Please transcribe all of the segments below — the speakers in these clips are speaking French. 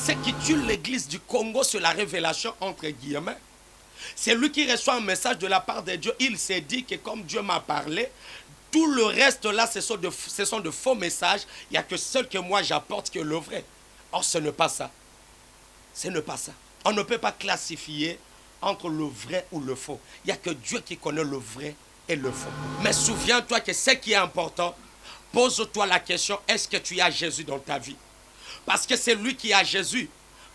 Ce qui tue l'église du Congo, c'est la révélation entre guillemets. C'est lui qui reçoit un message de la part de Dieu. Il s'est dit que comme Dieu m'a parlé, tout le reste là, ce sont de faux messages. Il n'y a que seul que moi j'apporte qui est le vrai. Or, ce n'est pas ça. Ce n'est pas ça. On ne peut pas classifier entre le vrai ou le faux. Il n'y a que Dieu qui connaît le vrai et le faux. Mais souviens-toi que ce qui est important, pose-toi la question, est-ce que tu as Jésus dans ta vie? Parce que c'est lui qui a Jésus.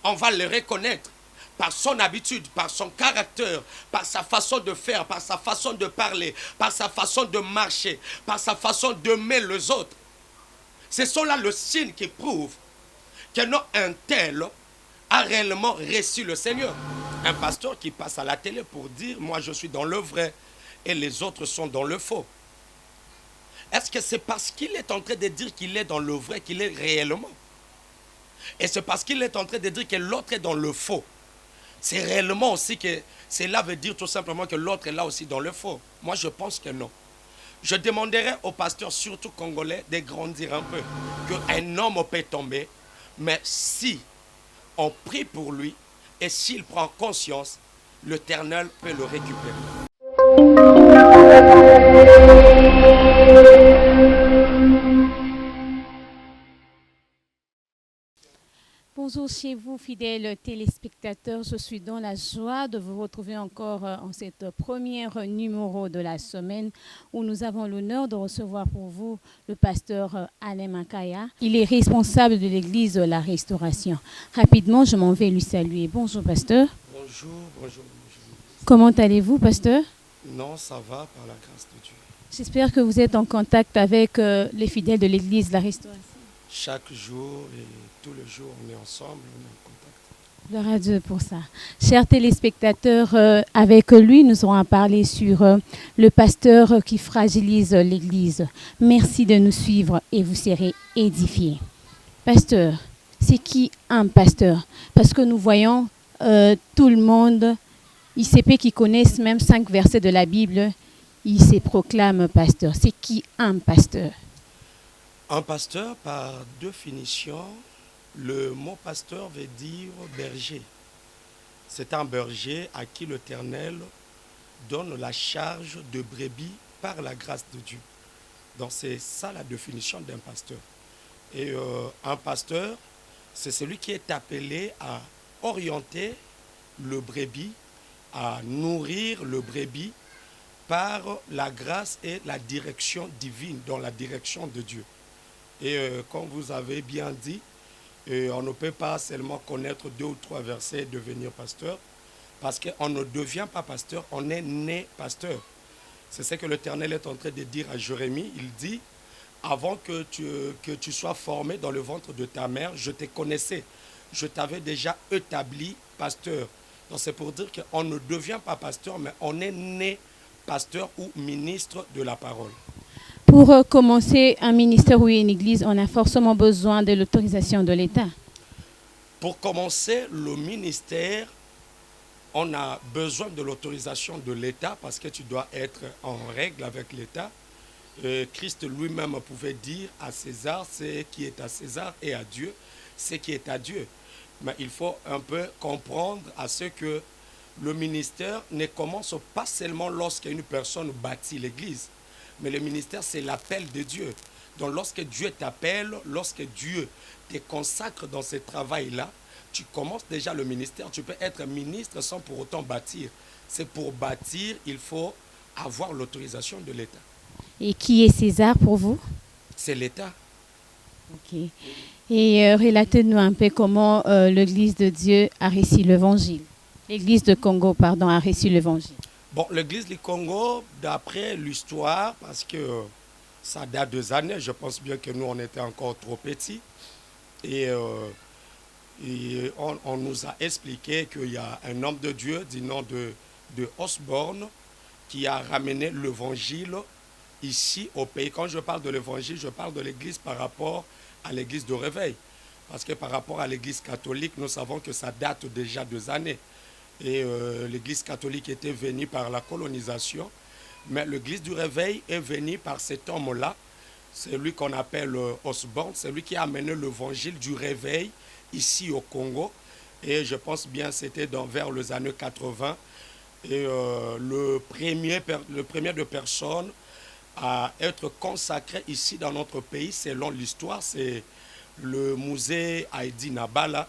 On va le reconnaître par son habitude, par son caractère, par sa façon de faire, par sa façon de parler, par sa façon de marcher, par sa façon d'aimer les autres. Ce sont là le signe qui prouve que non, un tel a réellement reçu le Seigneur. Un pasteur qui passe à la télé pour dire, moi je suis dans le vrai et les autres sont dans le faux. Est-ce que c'est parce qu'il est en train de dire qu'il est dans le vrai qu'il est réellement? Et c'est parce qu'il est en train de dire que l'autre est dans le faux. C'est réellement aussi que cela veut dire tout simplement que l'autre est là aussi dans le faux. Moi, je pense que non. Je demanderais aux pasteurs, surtout congolais, de grandir un peu. Qu'un homme peut tomber, mais si on prie pour lui et s'il prend conscience, l'Éternel peut le récupérer. Bonjour chez vous, fidèles téléspectateurs. Je suis dans la joie de vous retrouver encore en cette première numéro de la semaine où nous avons l'honneur de recevoir pour vous le pasteur Alain Makaya. Il est responsable de l'église La Restauration. Rapidement, je m'en vais lui saluer. Bonjour, pasteur. Bonjour, bonjour, bonjour. Comment allez-vous, pasteur? Non, ça va par la grâce de Dieu. J'espère que vous êtes en contact avec les fidèles de l'église La Restauration. Chaque jour et tous les jours, on est ensemble, on est en contact. Gloire à Dieu pour ça. Chers téléspectateurs, avec lui, nous aurons à parler sur le pasteur qui fragilise l'Église. Merci de nous suivre et vous serez édifiés. Pasteur, c'est qui un pasteur? Parce que nous voyons tout le monde, ICP qui connaissent même 5 versets de la Bible, il se proclame pasteur. C'est qui un pasteur? Un pasteur, par définition, le mot pasteur veut dire berger. C'est un berger à qui l'Éternel donne la charge de brebis par la grâce de Dieu. Donc c'est ça la définition d'un pasteur. Et un pasteur, c'est celui qui est appelé à orienter le brebis, à nourrir le brebis par la grâce et la direction divine, dans la direction de Dieu. Et comme vous avez bien dit, on ne peut pas seulement connaître 2 ou 3 versets et devenir pasteur, parce qu'on ne devient pas pasteur, on est né pasteur. C'est ce que l'Éternel est en train de dire à Jérémie. Il dit, avant que tu sois formé dans le ventre de ta mère, je te connaissais. Je t'avais déjà établi pasteur. Donc c'est pour dire qu'on ne devient pas pasteur, mais on est né pasteur ou ministre de la parole. Pour commencer un ministère ou une église, on a forcément besoin de l'autorisation de l'État. Pour commencer le ministère, on a besoin de l'autorisation de l'État parce que tu dois être en règle avec l'État. Christ lui-même pouvait dire à César ce qui est à César et à Dieu ce qui est à Dieu. Mais il faut un peu comprendre à ce que le ministère ne commence pas seulement lorsqu'une personne bâtit l'église. Mais le ministère, c'est l'appel de Dieu. Donc lorsque Dieu t'appelle, lorsque Dieu te consacre dans ce travail-là, tu commences déjà le ministère. Tu peux être ministre sans pour autant bâtir. C'est pour bâtir, il faut avoir l'autorisation de l'État. Et qui est César pour vous? C'est l'État. Ok. Et relatez-nous un peu comment l'Église de Dieu a reçu l'Évangile. L'Église de Congo, pardon, a reçu l'Évangile. Bon, l'église du Congo, d'après l'histoire, parce que ça date des années, je pense bien que nous, on était encore trop petits. Et on nous a expliqué qu'il y a un homme de Dieu du nom de Osborne qui a ramené l'évangile ici au pays. Quand je parle de l'évangile, je parle de l'église par rapport à l'église de réveil. Parce que par rapport à l'église catholique, nous savons que ça date déjà des années. Et l'église catholique était venue par la colonisation, mais l'église du réveil est venue par cet homme-là, c'est lui qu'on appelle Osborne, c'est lui qui a amené l'évangile du réveil ici au Congo. Et je pense bien c'était vers les années 80. Et le premier de personnes à être consacré ici dans notre pays, selon l'histoire, c'est le musée Heidi Nabala.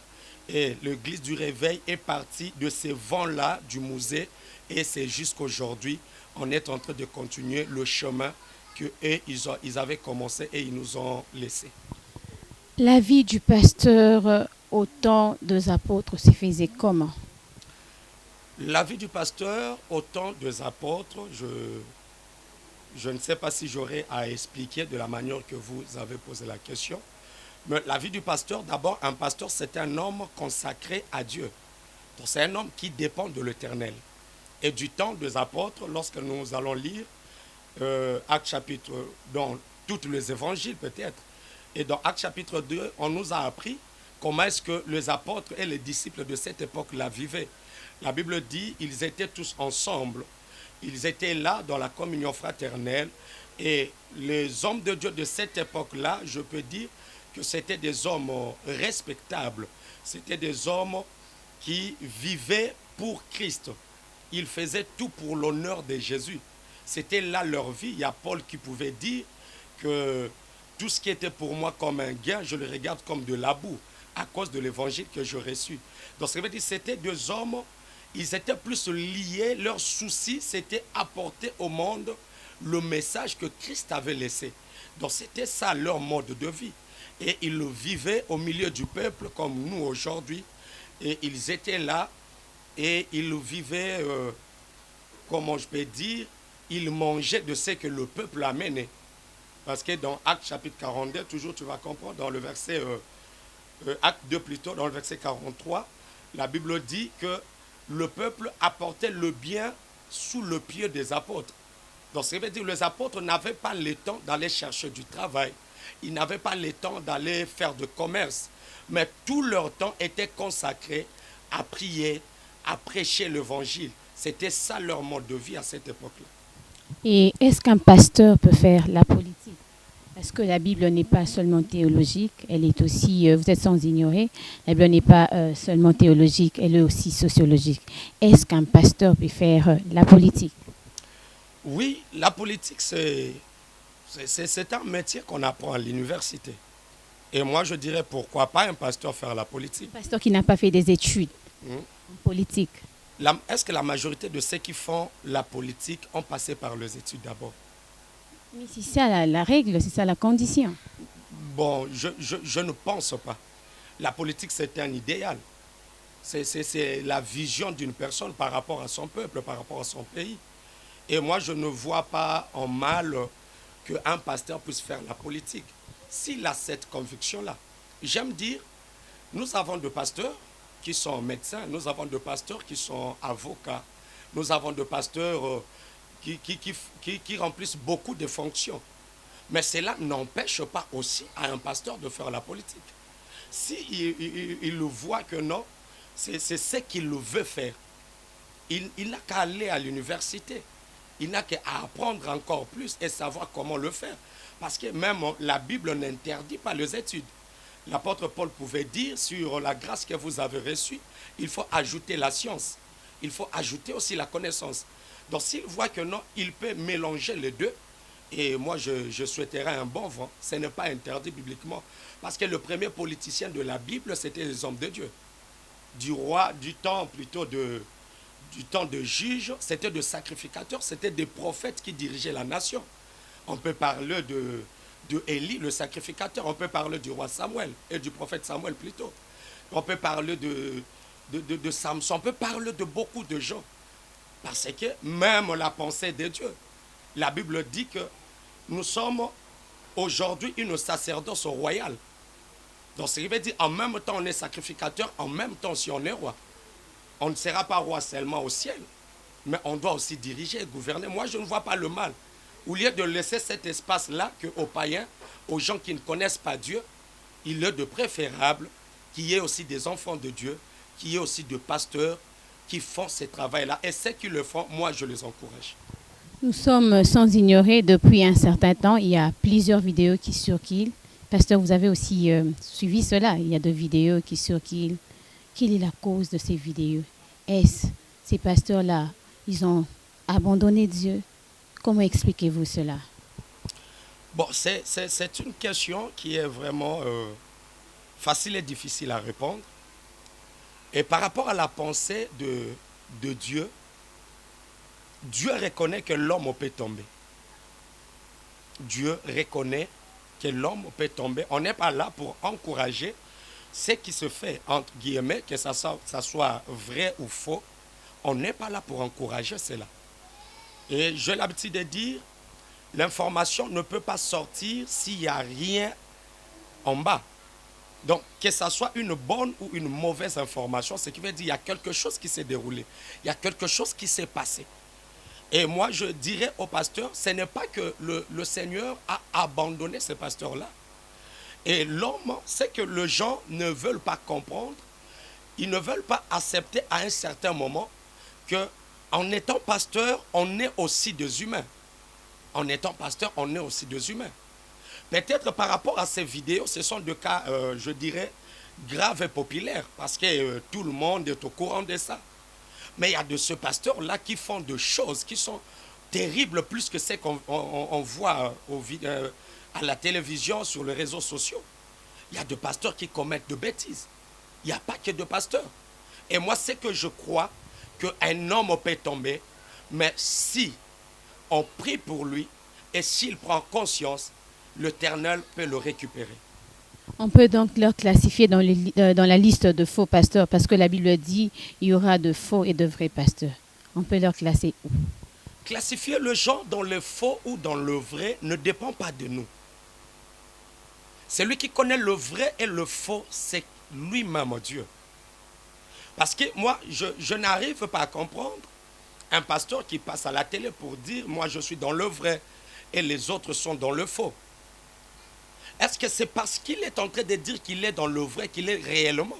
Et l'église du Réveil est partie de ces vents-là du musée. Et c'est jusqu'aujourd'hui, on est en train de continuer le chemin qu'ils avaient commencé et ils nous ont laissé. La vie du pasteur au temps des apôtres se faisait comment? La vie du pasteur au temps des apôtres, je ne sais pas si j'aurai à expliquer de la manière que vous avez posé la question. Mais la vie du pasteur, d'abord, un pasteur, c'est un homme consacré à Dieu. Donc, c'est un homme qui dépend de l'Éternel. Et du temps des apôtres, lorsque nous allons lire Actes chapitre, dans tous les évangiles peut-être, et dans Actes chapitre 2, on nous a appris comment est-ce que les apôtres et les disciples de cette époque-là vivaient. La Bible dit ils étaient tous ensemble. Ils étaient là dans la communion fraternelle. Et les hommes de Dieu de cette époque-là, je peux dire que c'était des hommes respectables. C'était des hommes qui vivaient pour Christ. Ils faisaient tout pour l'honneur de Jésus. C'était là leur vie. Il y a Paul qui pouvait dire que tout ce qui était pour moi comme un gain, je le regarde comme de la boue à cause de l'évangile que j'ai reçu. Donc, ça veut dire que c'était deux hommes, ils étaient plus liés, leur souci, c'était apporter au monde le message que Christ avait laissé. Donc, c'était ça leur mode de vie. Et ils le vivaient au milieu du peuple comme nous aujourd'hui. Et ils étaient là et ils le vivaient, comment je peux dire, ils mangeaient de ce que le peuple amenait. Parce que dans Actes chapitre 42, toujours tu vas comprendre, dans le verset, Acte 2 plutôt, dans le verset 43, la Bible dit que le peuple apportait le bien sous le pied des apôtres. Donc ça veut dire que les apôtres n'avaient pas le temps d'aller chercher du travail. Ils n'avaient pas le temps d'aller faire de commerce. Mais tout leur temps était consacré à prier, à prêcher l'évangile. C'était ça leur mode de vie à cette époque-là. Et est-ce qu'un pasteur peut faire la politique? Parce que la Bible n'est pas seulement théologique, elle est aussi, vous êtes sans ignorer, la Bible n'est pas seulement théologique, elle est aussi sociologique. Est-ce qu'un pasteur peut faire la politique? Oui, la politique, c'est un métier qu'on apprend à l'université. Et moi, je dirais pourquoi pas un pasteur faire la politique. Un pasteur qui n'a pas fait des études en politique. Est-ce que la majorité de ceux qui font la politique ont passé par les études d'abord? Mais c'est ça la règle, c'est ça la condition. Bon, je ne pense pas. La politique, c'est un idéal. C'est la vision d'une personne par rapport à son peuple, par rapport à son pays. Et moi, je ne vois pas en mal qu'un pasteur puisse faire la politique. S'il a cette conviction-là. J'aime dire, nous avons des pasteurs qui sont médecins, nous avons des pasteurs qui sont avocats, nous avons des pasteurs qui remplissent beaucoup de fonctions. Mais cela n'empêche pas aussi à un pasteur de faire la politique. Si il le voit que non, c'est ce qu'il veut faire. Il n'a qu'à aller à l'université. Il n'a qu'à apprendre encore plus et savoir comment le faire. Parce que même la Bible n'interdit pas les études. L'apôtre Paul pouvait dire sur la grâce que vous avez reçue, il faut ajouter la science. Il faut ajouter aussi la connaissance. Donc s'il voit que non, il peut mélanger les deux. Et moi, je souhaiterais un bon vent. Ce n'est pas interdit bibliquement. Parce que le premier politicien de la Bible, c'était les hommes de Dieu. Du roi, du temps de juges, c'était de sacrificateurs, c'était des prophètes qui dirigeaient la nation. On peut parler de Élie, le sacrificateur. On peut parler du roi Samuel et du prophète Samuel plutôt. On peut parler de Samson. On peut parler de beaucoup de gens. Parce que même la pensée de Dieu, la Bible dit que nous sommes aujourd'hui une sacerdoce royale. Donc, ça veut dire en même temps on est sacrificateur, en même temps si on est roi. On ne sera pas roi seulement au ciel, mais on doit aussi diriger et gouverner. Moi, je ne vois pas le mal. Au lieu de laisser cet espace-là aux païens, aux gens qui ne connaissent pas Dieu, il est de préférable qu'il y ait aussi des enfants de Dieu, qu'il y ait aussi des pasteurs qui font ce travail-là. Et ceux qui le font, moi, je les encourage. Nous sommes sans ignorer, depuis un certain temps, il y a plusieurs vidéos qui Pasteur, vous avez aussi suivi cela. Il y a des vidéos qui circulent. Quelle est la cause de ces vidéos? Est-ce ces pasteurs-là, ils ont abandonné Dieu? Comment expliquez-vous cela? Bon, c'est une question qui est vraiment facile et difficile à répondre. Et par rapport à la pensée de Dieu, Dieu reconnaît que l'homme peut tomber. Dieu reconnaît que l'homme peut tomber. On n'est pas là pour encourager ce qui se fait, entre guillemets, que ça soit vrai ou faux. On n'est pas là pour encourager cela. Et j'ai l'habitude de dire, l'information ne peut pas sortir s'il n'y a rien en bas. Donc, que ce soit une bonne ou une mauvaise information, ce qui veut dire qu'il y a quelque chose qui s'est déroulé. Il y a quelque chose qui s'est passé. Et moi, je dirais au pasteur, ce n'est pas que le Seigneur a abandonné ce pasteur-là. Et l'homme, c'est que les gens ne veulent pas comprendre, ils ne veulent pas accepter à un certain moment qu'en étant pasteur, on est aussi des humains. En étant pasteur, on est aussi des humains. Peut-être par rapport à ces vidéos, ce sont des cas, je dirais, graves et populaires, parce que tout le monde est au courant de ça. Mais il y a de ce pasteur-là qui font des choses qui sont terribles, plus que ce qu'on voit à la télévision, sur les réseaux sociaux. Il y a des pasteurs qui commettent de bêtises. Il n'y a pas que de pasteurs. Et moi, c'est que je crois qu'un homme peut tomber, mais si on prie pour lui et s'il prend conscience, l'Éternel peut le récupérer. On peut donc leur classifier dans la liste de faux pasteurs parce que la Bible dit il y aura de faux et de vrais pasteurs. On peut leur classer où? Classifier le gens dans le faux ou dans le vrai ne dépend pas de nous. Celui qui connaît le vrai et le faux, c'est lui-même Dieu. Parce que moi, je n'arrive pas à comprendre un pasteur qui passe à la télé pour dire « moi je suis dans le vrai et les autres sont dans le faux ». Est-ce que c'est parce qu'il est en train de dire qu'il est dans le vrai qu'il est réellement?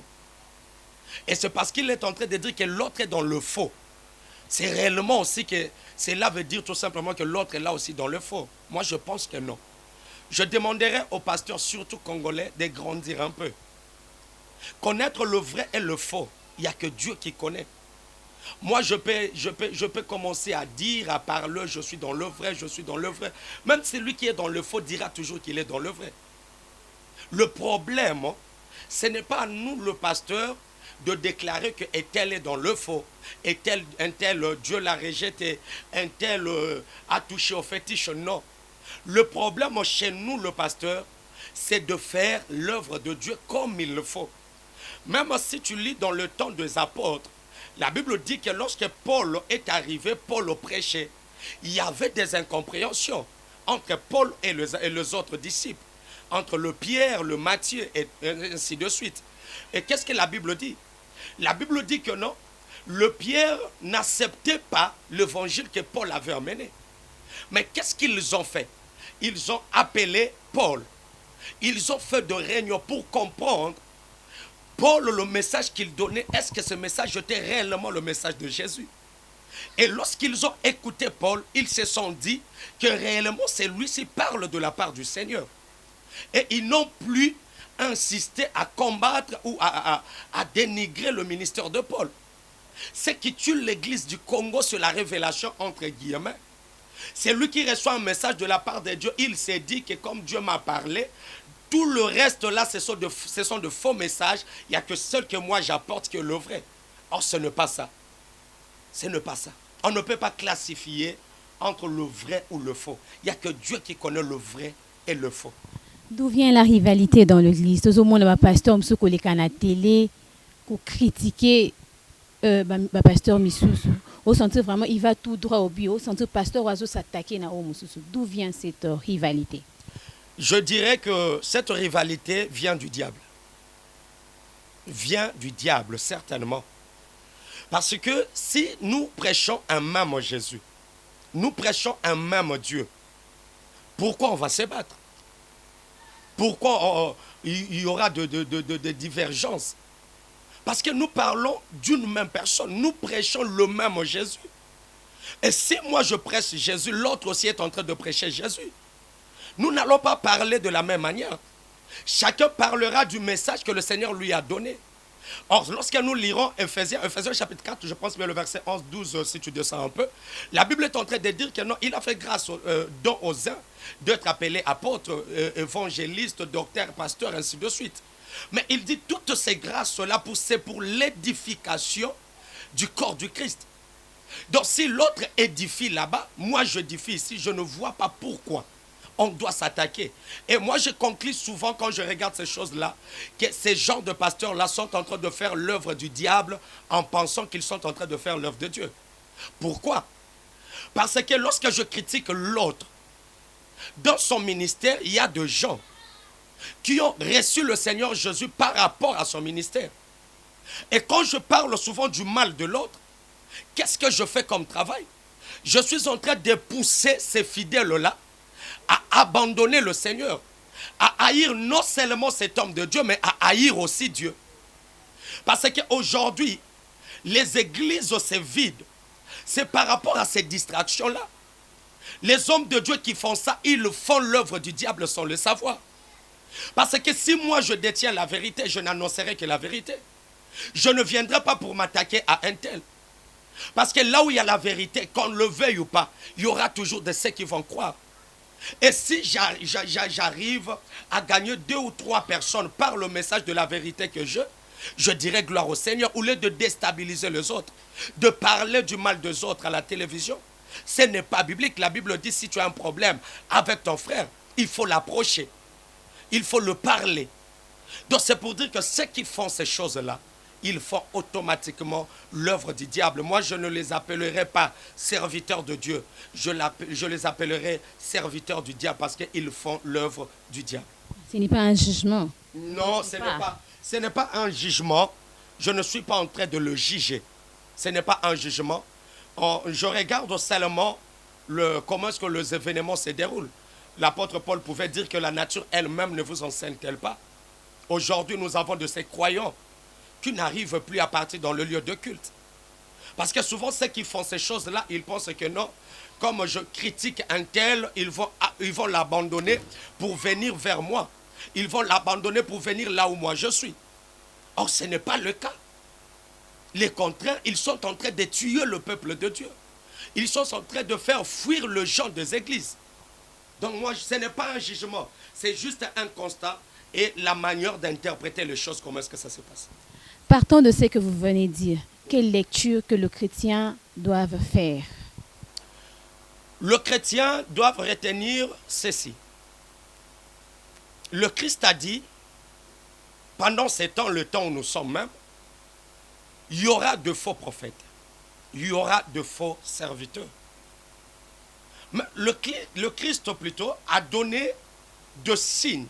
Et c'est parce qu'il est en train de dire que l'autre est dans le faux. C'est réellement aussi que cela veut dire tout simplement que l'autre est là aussi dans le faux. Moi, je pense que non. Je demanderais aux pasteurs, surtout congolais, de grandir un peu. Connaître le vrai et le faux, il n'y a que Dieu qui connaît. Moi, je peux commencer à dire, à parler, je suis dans le vrai, je suis dans le vrai. Même celui qui est dans le faux dira toujours qu'il est dans le vrai. Le problème, ce n'est pas à nous, le pasteur, de déclarer que tel est dans le faux, un tel Dieu l'a rejeté, un tel a touché au fétiche. Non. Le problème chez nous, le pasteur, c'est de faire l'œuvre de Dieu comme il le faut. Même si tu lis dans le temps des apôtres, la Bible dit que lorsque Paul est arrivé, Paul prêchait, il y avait des incompréhensions entre Paul et les autres disciples, entre le Pierre, le Matthieu et ainsi de suite. Et qu'est-ce que la Bible dit? La Bible dit que non, le Pierre n'acceptait pas l'évangile que Paul avait emmené. Mais qu'est-ce qu'ils ont fait? Ils ont appelé Paul. Ils ont fait des réunions pour comprendre Paul, le message qu'il donnait, est-ce que ce message était réellement le message de Jésus? Et lorsqu'ils ont écouté Paul, ils se sont dit que réellement c'est lui qui parle de la part du Seigneur. Et ils n'ont plus insisté à combattre ou à dénigrer le ministère de Paul. Ce qui tue l'église du Congo, c'est la révélation entre guillemets. C'est lui qui reçoit un message de la part de Dieu. Il s'est dit que comme Dieu m'a parlé, tout le reste là, ce sont de faux messages. Il n'y a que seul que moi j'apporte qui est le vrai. Or, ce n'est pas ça. Ce n'est pas ça. On ne peut pas classifier entre le vrai ou le faux. Il n'y a que Dieu qui connaît le vrai et le faux. D'où vient la rivalité dans l'église? Tout le monde va pasteur monsieur qui est à la télé, qui critiquer pasteur Misusu. Au sens vraiment, il va tout droit au but. Au sens pasteur oiseau s'attaquer à Misusu. D'où vient cette rivalité? Je dirais que cette rivalité vient du diable. Vient du diable, certainement. Parce que si nous prêchons un même Jésus, nous prêchons un même Dieu, pourquoi on va se battre? Pourquoi il y aura de divergences? Parce que nous parlons d'une même personne, nous prêchons le même Jésus. Et si moi je prêche Jésus, l'autre aussi est en train de prêcher Jésus. Nous n'allons pas parler de la même manière. Chacun parlera du message que le Seigneur lui a donné. Or, lorsque nous lirons Ephésiens chapitre 4, je pense, mais le verset 11, 12, si tu descends un peu, la Bible est en train de dire que non, il a fait grâce don aux uns d'être appelés apôtres, évangélistes, docteurs, pasteurs, ainsi de suite. Mais il dit toutes ces grâces-là, c'est pour l'édification du corps du Christ. Donc si l'autre édifie là-bas, moi j'édifie ici, je ne vois pas pourquoi on doit s'attaquer. Et moi je conclue souvent quand je regarde ces choses-là, que ces genres de pasteurs-là sont en train de faire l'œuvre du diable en pensant qu'ils sont en train de faire l'œuvre de Dieu. Pourquoi? Parce que lorsque je critique l'autre, dans son ministère, il y a des gens qui ont reçu le Seigneur Jésus par rapport à son ministère. Et quand je parle souvent du mal de l'autre, qu'est-ce que je fais comme travail? Je suis en train de pousser ces fidèles-là à abandonner le Seigneur, à haïr non seulement cet homme de Dieu, mais à haïr aussi Dieu. Parce qu'aujourd'hui, les églises se vident. C'est par rapport à ces distractions-là. Les hommes de Dieu qui font ça, ils font l'œuvre du diable sans le savoir. Parce que si moi je détiens la vérité, je n'annoncerai que la vérité. Je ne viendrai pas pour m'attaquer à un tel. Parce que là où il y a la vérité, qu'on le veuille ou pas, il y aura toujours de ceux qui vont croire. Et si j'arrive à gagner 2 ou 3 personnes par le message de la vérité que je dirai gloire au Seigneur, au lieu de déstabiliser les autres, de parler du mal des autres à la télévision. Ce n'est pas biblique. La Bible dit si tu as un problème avec ton frère, il faut l'approcher. Il faut le parler. Donc c'est pour dire que ceux qui font ces choses-là, ils font automatiquement l'œuvre du diable. Moi, je ne les appellerai pas serviteurs de Dieu. Je les appellerai serviteurs du diable parce qu'ils font l'œuvre du diable. Ce n'est pas un jugement. Non, ce n'est pas un jugement. Je ne suis pas en train de le juger. Ce n'est pas un jugement. Je regarde seulement comment est-ce que les événements se déroulent. L'apôtre Paul pouvait dire que la nature elle-même ne vous enseigne-t-elle pas? Aujourd'hui, nous avons de ces croyants qui n'arrivent plus à partir dans le lieu de culte. Parce que souvent, ceux qui font ces choses-là, ils pensent que non, comme je critique un tel, ils vont l'abandonner pour venir vers moi. Ils vont l'abandonner pour venir là où moi je suis. Or, ce n'est pas le cas. Les contraires, ils sont en train de tuer le peuple de Dieu. Ils sont en train de faire fuir le gens des églises. Donc moi, ce n'est pas un jugement, c'est juste un constat et la manière d'interpréter les choses, comment est-ce que ça se passe. Partant de ce que vous venez de dire, quelle lecture que le chrétien doit faire? Le chrétien doit retenir ceci. Le Christ a dit, pendant ces temps, le temps où nous sommes même, il y aura de faux prophètes, il y aura de faux serviteurs. Mais le Christ plutôt a donné de signes.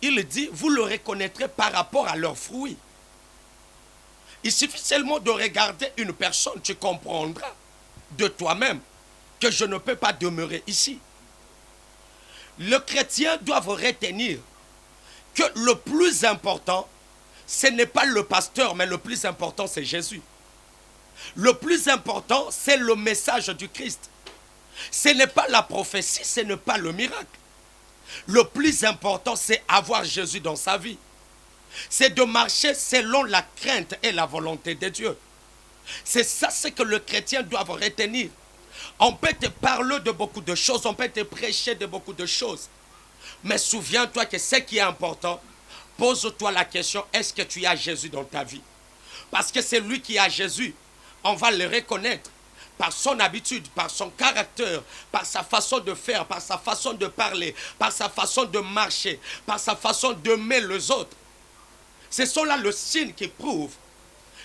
Il dit, vous le reconnaîtrez par rapport à leurs fruits. Il suffit seulement de regarder une personne, tu comprendras de toi-même que je ne peux pas demeurer ici. Le chrétien doit retenir que le plus important, ce n'est pas le pasteur, mais le plus important, c'est Jésus. Le plus important, c'est le message du Christ. Ce n'est pas la prophétie, ce n'est pas le miracle. Le plus important, c'est avoir Jésus dans sa vie. C'est de marcher selon la crainte et la volonté de Dieu. C'est ça ce que le chrétien doit retenir. On peut te parler de beaucoup de choses, on peut te prêcher de beaucoup de choses. Mais souviens-toi que ce qui est important, pose-toi la question, est-ce que tu as Jésus dans ta vie? Parce que c'est lui qui a Jésus. On va le reconnaître par son habitude, par son caractère, par sa façon de faire, par sa façon de parler, par sa façon de marcher, par sa façon d'aimer les autres. Ce sont là le signe qui prouve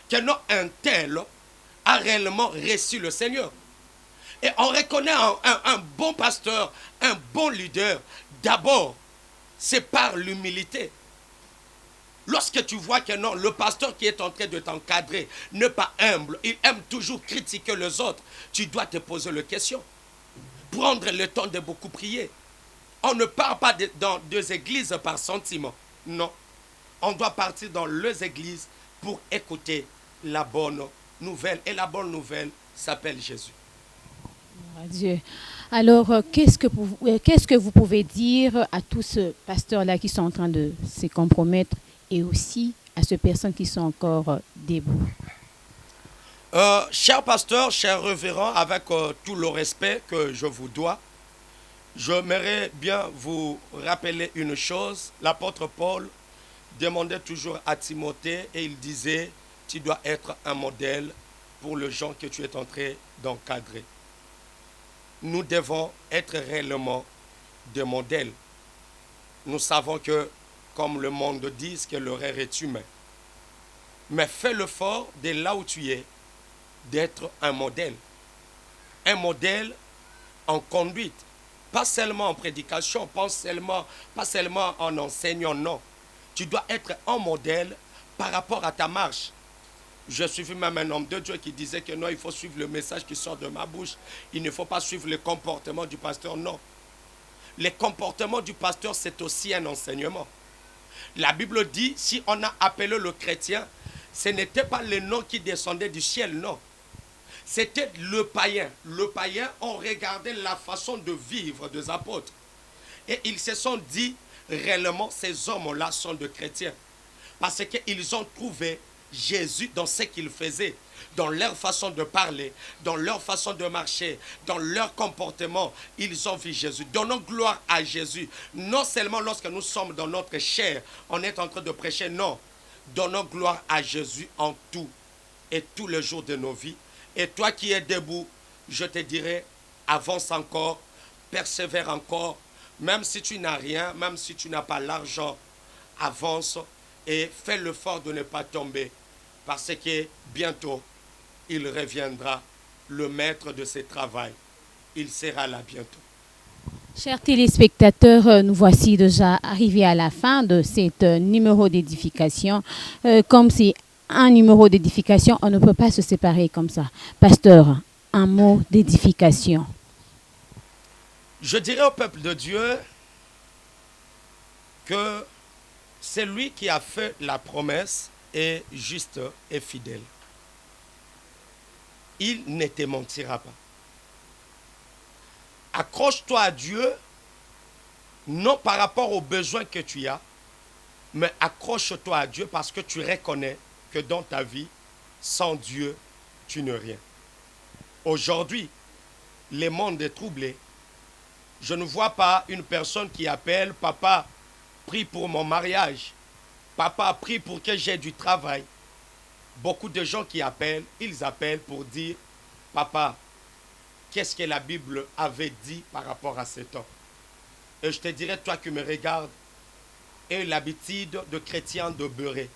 que non, un tel a réellement reçu le Seigneur. Et on reconnaît un bon pasteur, un bon leader. D'abord, c'est par l'humilité. Lorsque tu vois que non, le pasteur qui est en train de t'encadrer n'est pas humble, il aime toujours critiquer les autres, tu dois te poser la question. Prendre le temps de beaucoup prier. On ne part pas dans deux églises par sentiment. Non. On doit partir dans les églises pour écouter la bonne nouvelle. Et la bonne nouvelle s'appelle Jésus. à Dieu. Alors, qu'est-ce que vous pouvez dire à tous ces pasteurs-là qui sont en train de se compromettre et aussi à ces personnes qui sont encore debout? Cher pasteur, cher révérend, avec tout le respect que je vous dois, j'aimerais bien vous rappeler une chose. L'apôtre Paul demandait toujours à Timothée et il disait, tu dois être un modèle pour les gens que tu es en train d'encadrer. Nous devons être réellement des modèles. Nous savons que, comme le monde dit, que l'horaire est humain. Mais fais l'effort de là où tu es, d'être un modèle. Un modèle en conduite. Pas seulement en prédication, pas seulement en enseignant, non. Tu dois être un modèle par rapport à ta marche. Je suivis même un homme de Dieu qui disait que non, il faut suivre le message qui sort de ma bouche. Il ne faut pas suivre le comportement du pasteur, non. Le comportement du pasteur, c'est aussi un enseignement. La Bible dit, si on a appelé le chrétien, ce n'était pas le nom qui descendait du ciel, non. C'était le païen. Le païen, on regardait la façon de vivre des apôtres. Et ils se sont dit, réellement, ces hommes-là sont des chrétiens. Parce qu'ils ont trouvé Jésus dans ce qu'ils faisaient, dans leur façon de parler, dans leur façon de marcher, dans leur comportement. Ils ont vu Jésus. Donnons gloire à Jésus. Non seulement lorsque nous sommes dans notre chair, on est en train de prêcher, non. Donnons gloire à Jésus en tout et tous les jours de nos vies. Et toi qui es debout, je te dirai, avance encore, persévère encore. Même si tu n'as rien, même si tu n'as pas l'argent, avance et fais l'effort de ne pas tomber. Parce que bientôt, il reviendra, le maître de ce travail. Il sera là bientôt. Chers téléspectateurs, nous voici déjà arrivés à la fin de cet numéro d'édification. Comme c'est un numéro d'édification, on ne peut pas se séparer comme ça. Pasteur, un mot d'édification. Je dirais au peuple de Dieu que c'est lui qui a fait la promesse est juste et fidèle. Il ne te mentira pas. Accroche-toi à Dieu, non par rapport aux besoins que tu as, mais accroche-toi à Dieu parce que tu reconnais que dans ta vie, sans Dieu, tu n'es rien. Aujourd'hui, le monde est troublé. Je ne vois pas une personne qui appelle, papa, prie pour mon mariage. Papa, prie pour que j'ai du travail. Beaucoup de gens qui appellent, ils appellent pour dire, papa, qu'est-ce que la Bible avait dit par rapport à cet homme? Et je te dirais, toi qui me regardes, aie l'habitude de chrétien de beurrer.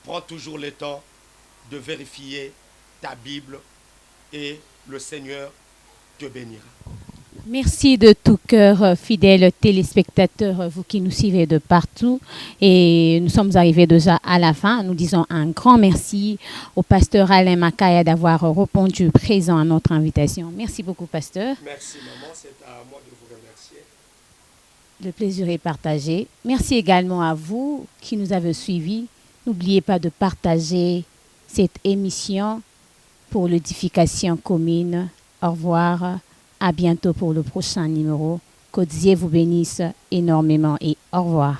Prends toujours le temps de vérifier ta Bible et le Seigneur te bénira. Merci de tout cœur, fidèles téléspectateurs, vous qui nous suivez de partout. Et nous sommes arrivés déjà à la fin. Nous disons un grand merci au pasteur Alain Makaya d'avoir répondu présent à notre invitation. Merci beaucoup, pasteur. Merci, maman. C'est à moi de vous remercier. Le plaisir est partagé. Merci également à vous qui nous avez suivis. N'oubliez pas de partager cette émission pour l'édification commune. Au revoir. À bientôt pour le prochain numéro. Que Dieu vous bénisse énormément et au revoir.